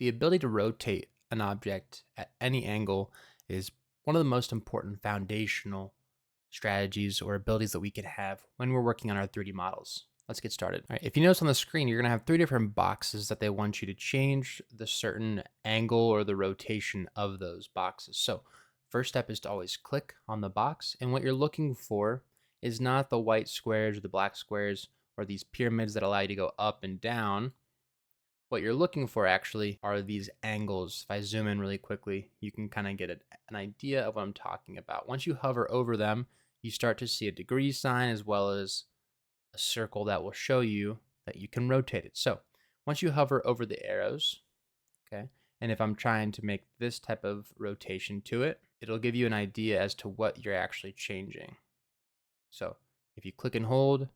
The ability to rotate an object at any angle is one of the most important foundational strategies or abilities that we can have when we're working on our 3D models. Let's get started. All right, if you notice on the screen, you're going to have three different boxes that they want you to change the certain angle or the rotation of those boxes. So first step is to always click on the box, and what you're looking for is not the white squares or the black squares or these pyramids that allow you to go up and down. What you're looking for actually are these angles. If I zoom in really quickly, you can kind of get an idea of what I'm talking about. Once you hover over them, you start to see a degree sign as well as a circle that will show you that you can rotate it. So once you hover over the arrows, okay, and if I'm trying to make this type of rotation to it, it'll give you an idea as to what you're actually changing. So if you click and hold,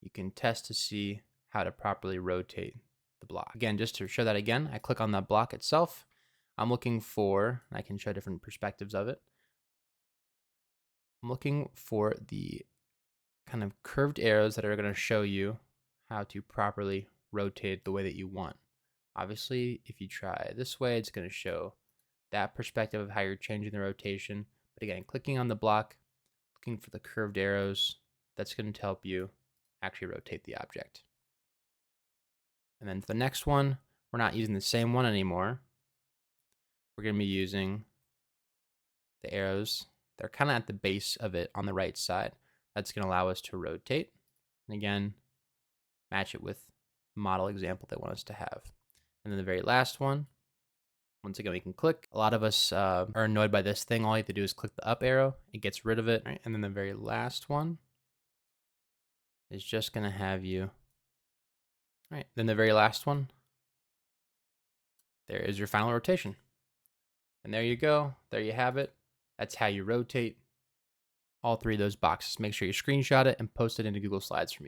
you can test to see how to properly rotate the block. Again, just to show that again, I click on that block itself. I'm looking for, I can show different perspectives of it. I'm looking for the kind of curved arrows that are going to show you how to properly rotate the way that you want. Obviously, if you try this way, it's going to show that perspective of how you're changing the rotation. But again, clicking on the block, looking for the curved arrows, that's going to help you actually rotate the object. And then for the next one, we're not using the same one anymore. We're going to be using the arrows. They're kind of at the base of it on the right side. That's going to allow us to rotate. And again, match it with the model example they want us to have. And then the very last one, once again, we can click. A lot of us are annoyed by this thing. All you have to do is click the up arrow. It gets rid of it. Right? And then the very last one is just going to have you. All right. Then the very last one, there is your final rotation. And there you go. There you have it. That's how you rotate all three of those boxes. Make sure you screenshot it and post it into Google Slides for me.